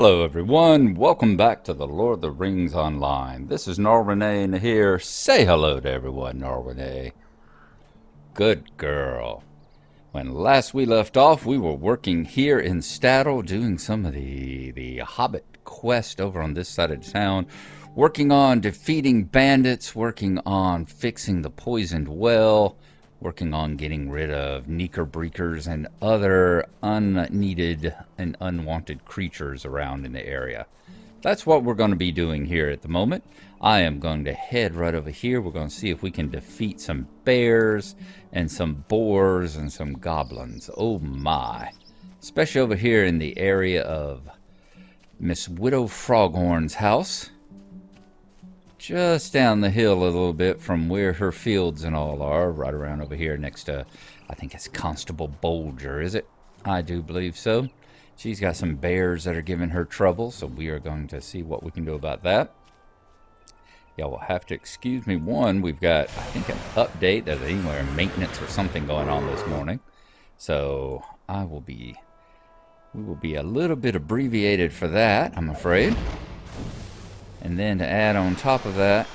Hello everyone, welcome back to the Lord of the Rings Online. This is Gnarlo here. Say hello to everyone, Gnarlo. Good girl. When last we left off, we were working here in Staddle, doing some of the Hobbit quest over on this side of town, working on defeating bandits, working on fixing the poisoned well, working on getting rid of Knickerbreakers and other unneeded and unwanted creatures around in the area. That's what we're going to be doing here at the moment. I am going to head right over here. We're going to see if we can defeat some bears and some boars and some goblins. Oh my. Especially over here in the area of Miss Widow Froghorn's house. Just down the hill a little bit from where her fields and all are, right around over here next to, I think it's Constable Bolger, is it? I do believe so. She's got some bears that are giving her trouble, so we are going to see what we can do about that. Y'all will have to excuse me. One, we've got, I think, an update of anywhere maintenance or something going on this morning. So we will be a little bit abbreviated for that, I'm afraid. And then to add on top of that,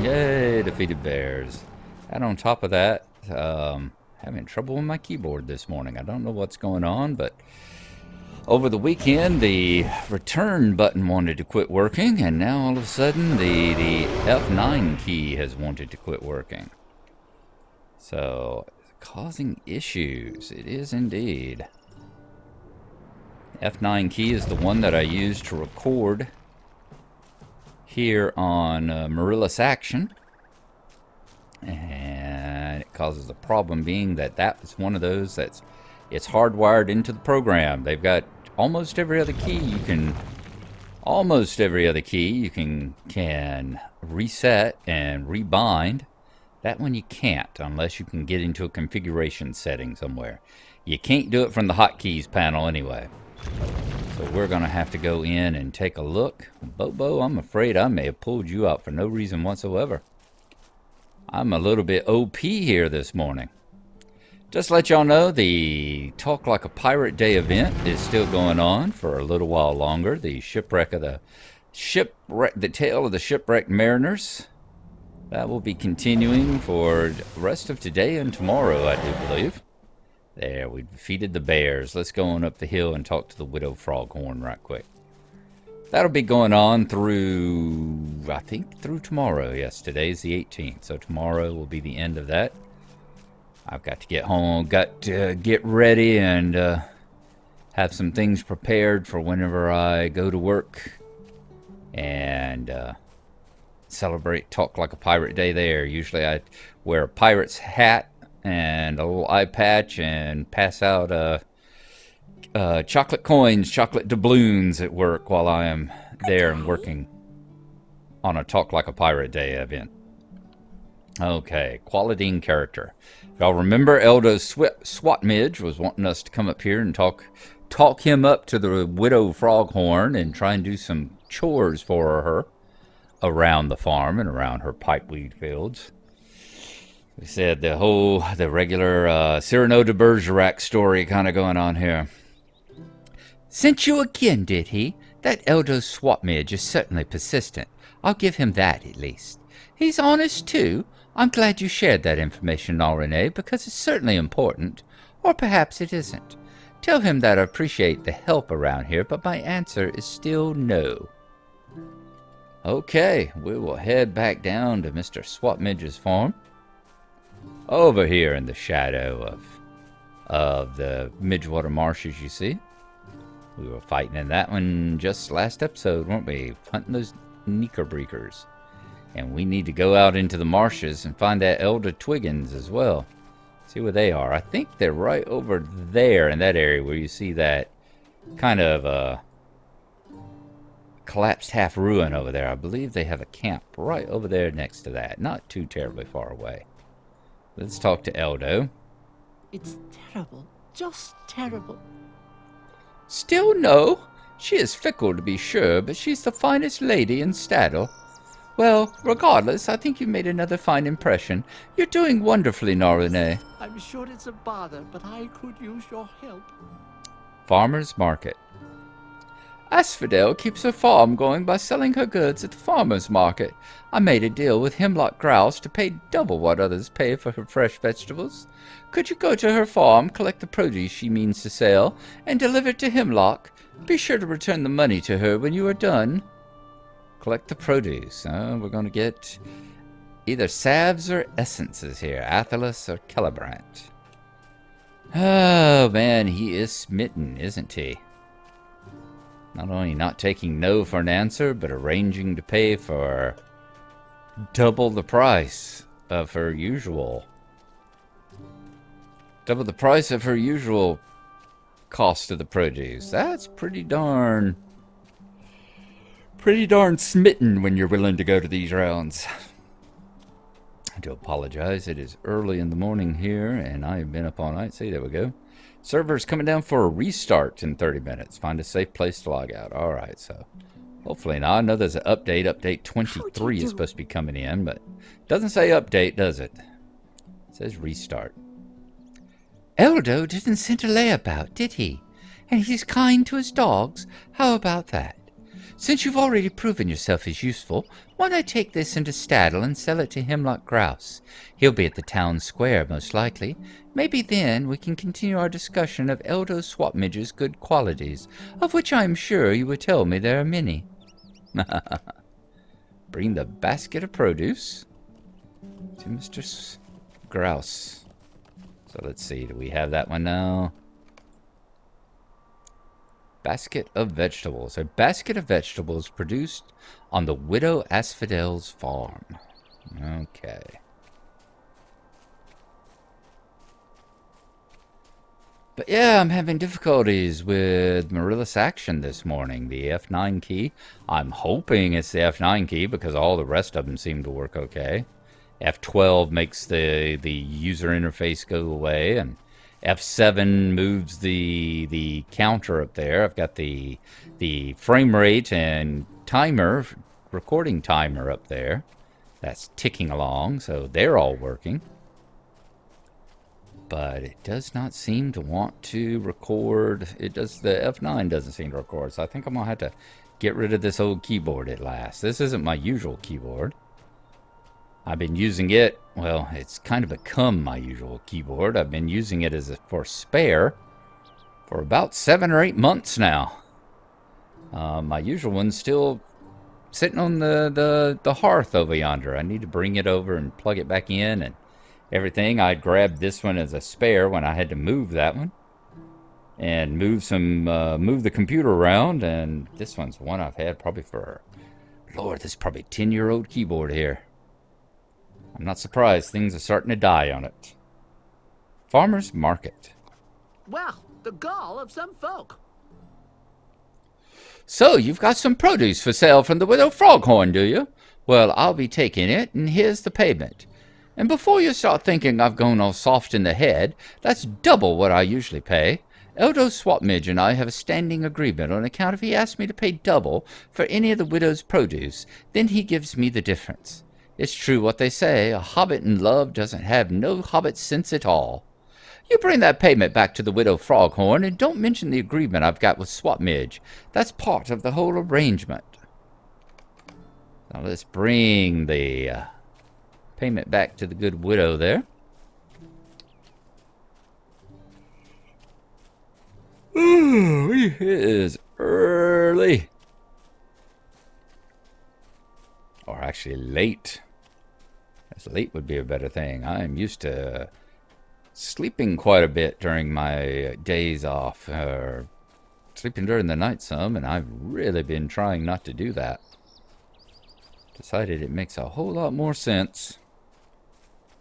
yay, defeated bears. Add on top of that, having trouble with my keyboard this morning. I don't know what's going on, but over the weekend, the return button wanted to quit working, and now all of a sudden, the F9 key has wanted to quit working. So, causing issues. It is indeed. F9 key is the one that I use to record here on Marillis Action, and it causes a problem being that is one of those it's hardwired into the program. They've got almost every other key you can reset and rebind. That one you can't unless you can get into a configuration setting somewhere. You can't do it from the hotkeys panel anyway. So we're going to have to go in and take a look. Bobo, I'm afraid I may have pulled you out for no reason whatsoever. I'm a little bit OP here this morning. Just to let y'all know, the Talk Like a Pirate Day event is still going on for a little while longer. The the Tale of the Shipwrecked Mariners. That will be continuing for the rest of today and tomorrow, I do believe. There, we defeated the bears. Let's go on up the hill and talk to the Widow Froghorn right quick. That'll be going on through, I think, through tomorrow. Yes, today's the 18th, so tomorrow will be the end of that. I've got to get home, got to get ready and have some things prepared for whenever I go to work and celebrate Talk Like a Pirate Day there. Usually I wear a pirate's hat and a little eye patch and pass out chocolate coins, chocolate doubloons at work while I am there and working on a Talk Like a Pirate Day event. Okay, quality and character. Y'all remember Widow Swatmidge was wanting us to come up here and talk him up to the Widow Froghorn and try and do some chores for her around the farm and around her pipeweed fields. We said the regular Cyrano de Bergerac story kind of going on here. Sent you again, did he? That Widow Swatmidge is certainly persistent. I'll give him that, at least. He's honest, too. I'm glad you shared that information, Renee, because it's certainly important. Or perhaps it isn't. Tell him that I appreciate the help around here, but my answer is still no. Okay, we will head back down to Mr. Swatmidge's farm. Over here in the shadow of the Midgewater Marshes, you see. We were fighting in that one just last episode, weren't we? Hunting those Knickerbreakers. And we need to go out into the marshes and find that Elder Twiggins as well. See where they are. I think they're right over there in that area where you see that kind of collapsed half ruin over there. I believe they have a camp right over there next to that. Not too terribly far away. Let's talk to Eldo. It's terrible. Just terrible. Still no. She is fickle to be sure, but she's the finest lady in Staddle. Well, regardless, I think you made another fine impression. You're doing wonderfully, Narune. I'm sure it's a bother, but I could use your help. Farmer's Market. Asphodel keeps her farm going by selling her goods at the farmer's market. I made a deal with Hemlock Grouse to pay double what others pay for her fresh vegetables. Could you go to her farm, collect the produce she means to sell, and deliver it to Hemlock? Be sure to return the money to her when you are done. Collect the produce. We're going to get either salves or essences here. Athelas or Celebrant. Oh, man, he is smitten, isn't he? Not only not taking no for an answer, but arranging to pay for double the price of her usual. Double the price of her usual cost of the produce. That's pretty darn smitten when you're willing to go to these rounds. I do apologize. It is early in the morning here, and I have been up all night. See, there we go. Server's coming down for a restart in 30 minutes. Find a safe place to log out. All right, so hopefully now. I know there's an update. Update 23 is supposed to be coming in, but it doesn't say update, does it? It says restart. Eldo didn't send a layabout, did he? And he's kind to his dogs. How about that? Since you've already proven yourself as useful, why not take this into Staddle and sell it to Hemlock Grouse? He'll be at the town square, most likely. Maybe then we can continue our discussion of Eldo Swatmidge's good qualities, of which I am sure you will tell me there are many. Bring the basket of produce to Mr. Grouse. So let's see, do we have that one now? Basket of vegetables. A basket of vegetables produced on the Widow Asphodel's farm. Okay. But yeah, I'm having difficulties with Marillis Action this morning. The F9 key. I'm hoping it's the F9 key because all the rest of them seem to work okay. F12 makes the user interface go away, and F7 moves the counter up there. I've got the frame rate and timer, recording timer up there. That's ticking along, so they're all working. But it does not seem to want to record. The F9 doesn't seem to record, so I think I'm going to have to get rid of this old keyboard at last. This isn't my usual keyboard. I've been using it, well, it's kind of become my usual keyboard. I've been using it for spare for about 7 or 8 months now. My usual one's still sitting on the hearth over yonder. I need to bring it over and plug it back in and everything. I grabbed this one as a spare when I had to move that one and move the computer around, and this one's one I've had probably for, Lord, this is probably a 10-year-old keyboard here. I'm not surprised things are starting to die on it. Farmer's Market. Well, the gall of some folk. So, you've got some produce for sale from the Widow Froghorn, do you? Well, I'll be taking it, and here's the payment. And before you start thinking I've gone all soft in the head, that's double what I usually pay. Eldo Swatmidge and I have a standing agreement on account if he asks me to pay double for any of the widow's produce, then he gives me the difference. It's true what they say, a hobbit in love doesn't have no hobbit sense at all. You bring that payment back to the Widow Froghorn, and don't mention the agreement I've got with Swatmidge. That's part of the whole arrangement. Now let's bring the payment back to the good widow there. Ooh, it is early. Or actually late. As late would be a better thing. I am used to sleeping quite a bit during my days off. Sleeping during the night some, and I've really been trying not to do that. Decided it makes a whole lot more sense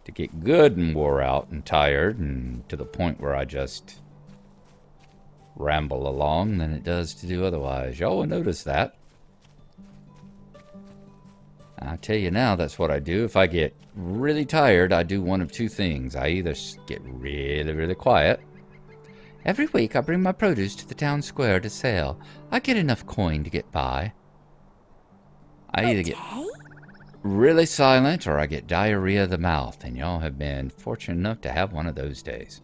to get good and wore out and tired and to the point where I just ramble along than it does to do otherwise. Y'all will notice that. I'll tell you now, that's what I do. If I get really tired, I do one of two things. I either get really, really quiet. Every week I bring my produce to the town square to sell. I get enough coin to get by. I either get really silent or I get diarrhea of the mouth, and y'all have been fortunate enough to have one of those days.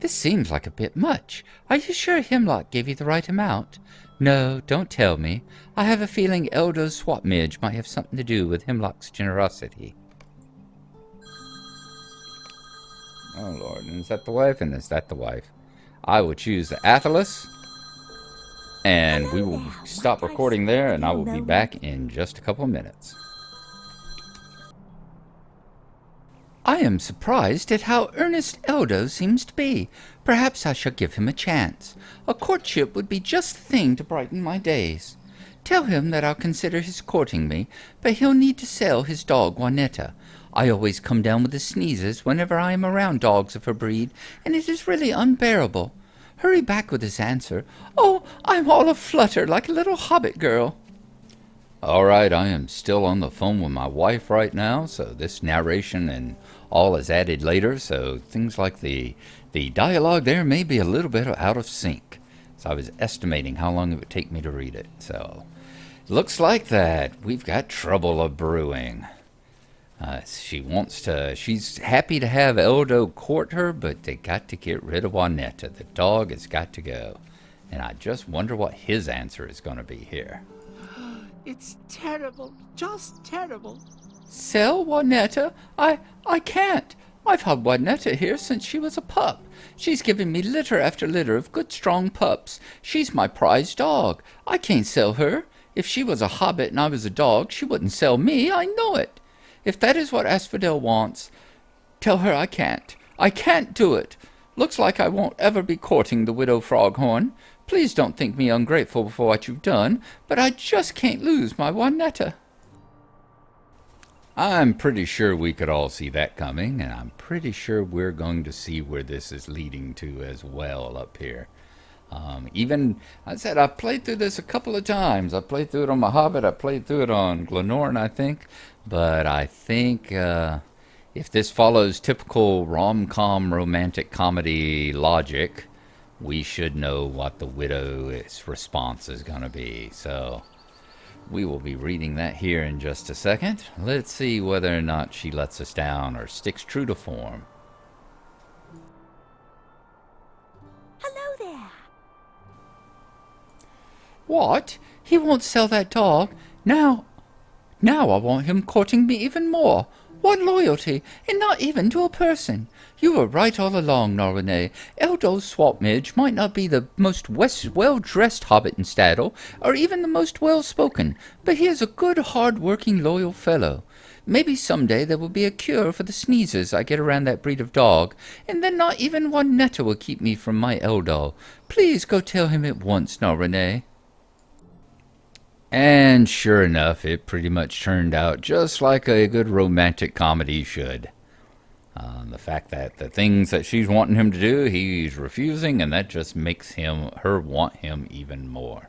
This seems like a bit much. Are you sure Hemlock gave you the right amount? No, don't tell me. I have a feeling Widow Swatmidge might have something to do with Hemlock's generosity. Oh, Lord. And is that the wife? And is that the wife? I will choose the Athalas. And we will stop recording there, and I will be back in just a couple of minutes. I am surprised at how earnest Widow seems to be. Perhaps I shall give him a chance. A courtship would be just the thing to brighten my days. Tell him that I'll consider his courting me, but he'll need to sell his dog Juanetta. I always come down with the sneezes whenever I am around dogs of her breed, and it is really unbearable. Hurry back with his answer. Oh, I'm all aflutter like a little hobbit girl. All right, I am still on the phone with my wife right now, so this narration and all is added later, so things like the dialogue there may be a little bit out of sync. So I was estimating how long it would take me to read it. So looks like that we've got trouble a brewing. She's happy to have Widow court her, but they got to get rid of Juanetta. The dog has got to go. And I just wonder what his answer is going to be here. It's terrible. Just terrible. Sell Juanetta? I can't. I've had Juanetta here since she was a pup. She's given me litter after litter of good strong pups. She's my prized dog. I can't sell her. If she was a hobbit and I was a dog, she wouldn't sell me. I know it. If that is what Asphodel wants, tell her I can't. I can't do it. Looks like I won't ever be courting the Widow Froghorn. Please don't think me ungrateful for what you've done, but I just can't lose my Juanetta. I'm pretty sure we could all see that coming, and I'm pretty sure we're going to see where this is leading to as well up here. I said I've played through this a couple of times. I played through it on my Hobbit. I played through it on Glennorn, I think. But I think if this follows typical rom-com romantic comedy logic, we should know what the widow's response is going to be. So we will be reading that here in just a second. Let's see whether or not she lets us down or sticks true to form. Hello there. What? He won't sell that dog? Now I want him courting me even more. What loyalty, and not even to a person. You were right all along, Gnarlo. Widow Swatmidge might not be the most well-dressed hobbit in Staddle, or even the most well-spoken, but he is a good, hard-working, loyal fellow. Maybe someday there will be a cure for the sneezes I get around that breed of dog, and then not even Juanetta will keep me from my Widow. Please go tell him at once, Gnarlo. And sure enough, it pretty much turned out just like a good romantic comedy should. The fact that the things that she's wanting him to do, he's refusing, and that just makes her want him even more.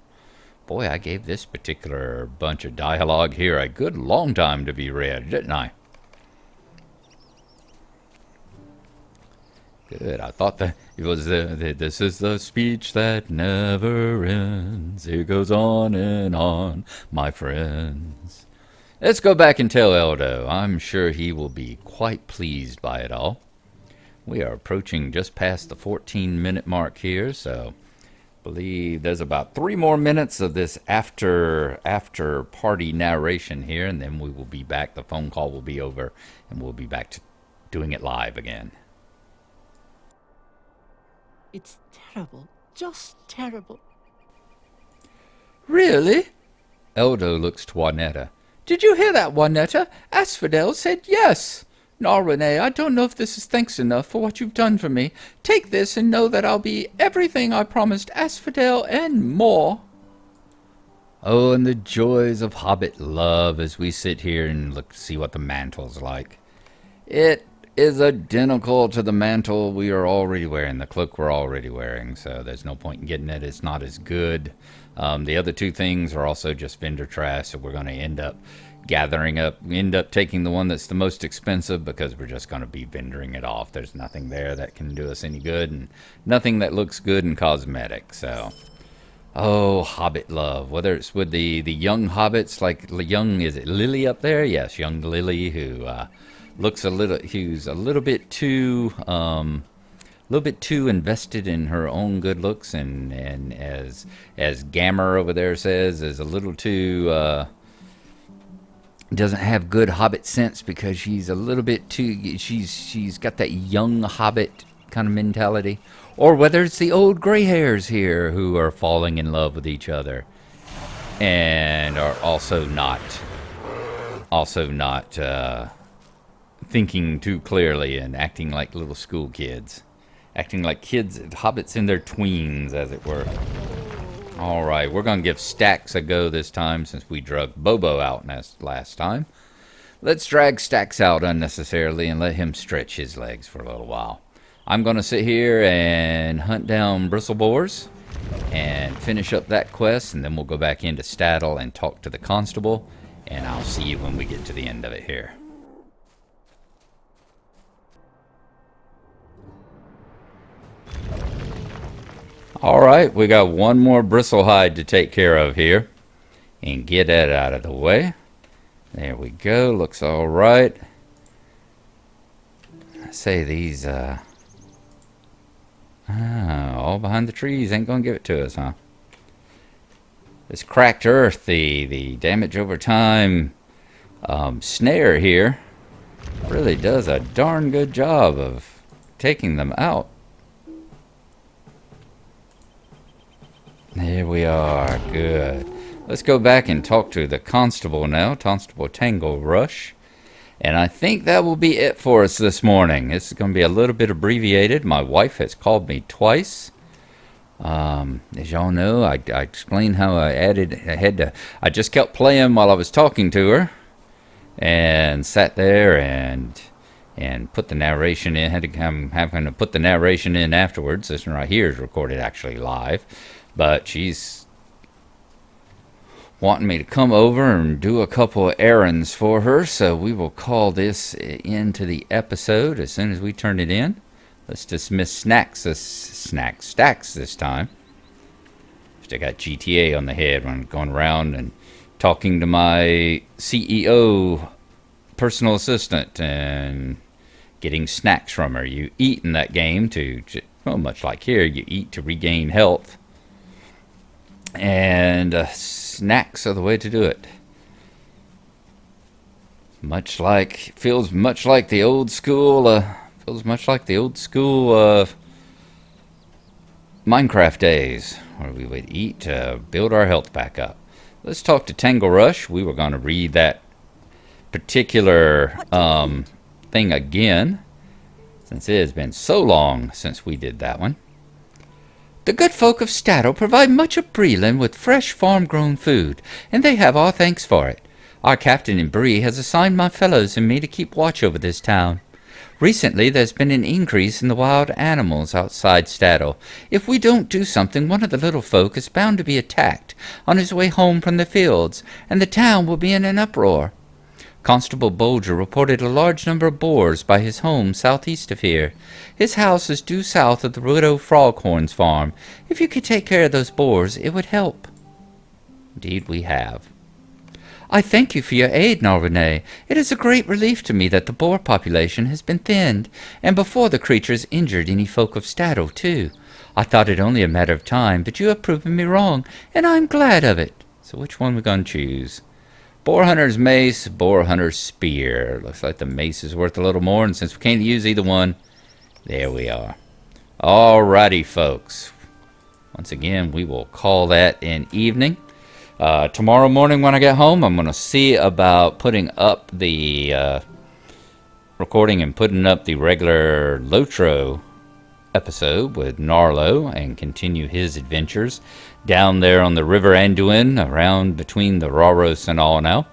Boy, I gave this particular bunch of dialogue here a good long time to be read, didn't I? Good. I thought that it was this is the speech that never ends. It goes on, my friends. Let's go back and tell Widow. I'm sure he will be quite pleased by it all. We are approaching just past the 14-minute mark here, so I believe there's about 3 more minutes of this after party narration here, and then we will be back. The phone call will be over, and we'll be back to doing it live again. It's terrible. Just terrible. Really? Widow looks to Juanetta. Did you hear that, Juanetta? Asphodel said yes. Gnarlo, I don't know if this is thanks enough for what you've done for me. Take this and know that I'll be everything I promised Asphodel and more. Oh, and the joys of hobbit love as we sit here and look to see what the mantle's like. It is identical to the mantle we are already wearing, the cloak we're already wearing, so there's no point in getting it. It's not as good. The other 2 things are also just vendor trash, so we're going to end up taking the one that's the most expensive because we're just going to be vendoring it off. There's nothing there that can do us any good and nothing that looks good in cosmetic, so... Oh, hobbit love. Whether it's with the young hobbits, like young, is it Lily up there? Yes, young Lily, who's a little bit too little bit too invested in her own good looks, and as Gammer over there says, is a little too doesn't have good hobbit sense, because she's a little bit too, she's got that young hobbit kind of mentality. Or whether it's the old gray hairs here who are falling in love with each other and are also not thinking too clearly and acting like little school kids, acting like kids, hobbits in their tweens, as it were. All right, we're going to give Stax a go this time, since we drug Bobo out last time. Let's drag Stax out unnecessarily and let him stretch his legs for a little while. I'm going to sit here and hunt down bristle boars and finish up that quest, and then we'll go back into Stattle and talk to the constable, and I'll see you when we get to the end of it here. Alright, we got one more bristlehide to take care of here. And get that out of the way. There we go, looks alright. I say these, all behind the trees ain't gonna give it to us, huh? This cracked earth, the damage over time snare here, really does a darn good job of taking them out. There we are, good. Let's go back and talk to the constable now, Constable Tangle Rush. And I think that will be it for us this morning. This is going to be a little bit abbreviated. My wife has called me twice. As y'all know, I explained how I just kept playing while I was talking to her. And sat there and put the narration in. Having to put the narration in afterwards. This one right here is recorded actually live. But she's wanting me to come over and do a couple of errands for her, so we will call this into the episode as soon as we turn it in. Let's dismiss Stax this time. Still got GTA on the head when I'm going around and talking to my CEO personal assistant and getting snacks from her. You eat in that game to, well, much like here, you eat to regain health. And snacks are the way to do it. Feels much like the old school Minecraft days, where we would eat to build our health back up. Let's talk to Tangle Rush. We were going to read that particular thing again, since it has been so long since we did that one. The good folk of Stattle provide much of Breland with fresh farm-grown food, and they have our thanks for it. Our captain in Bree has assigned my fellows and me to keep watch over this town. Recently, there's been an increase in the wild animals outside Stattle. If we don't do something, one of the little folk is bound to be attacked on his way home from the fields, and the town will be in an uproar. Constable Bolger reported a large number of boars by his home southeast of here. His house is due south of the Widow Froghorn's farm. If you could take care of those boars, it would help. Indeed we have. I thank you for your aid, Gnarlo. It is a great relief to me that the boar population has been thinned, and before the creatures injured any folk of Stattle, too. I thought it only a matter of time, but you have proven me wrong, and I'm glad of it. So which one we gonna choose? Boar hunter's mace, boar hunter's spear. Looks like the mace is worth a little more, and since we can't use either one, there we are. Alrighty, folks. Once again, we will call that an evening. Tomorrow morning when I get home, I'm going to see about putting up the recording and putting up the regular SLOTRO episode with Gnarlo and continue his adventures down there on the River Anduin, around between the Rauros and all now.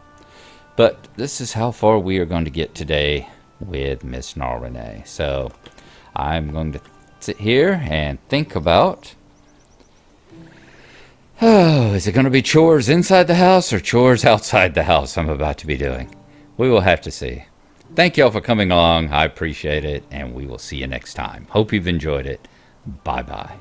But this is how far we are going to get today with Miss Gnarlo. So I'm going to sit here and think about, is it going to be chores inside the house or chores outside the house I'm about to be doing? We will have to see. Thank y'all for coming along. I appreciate it, and we will see you next time. Hope you've enjoyed it. Bye-bye.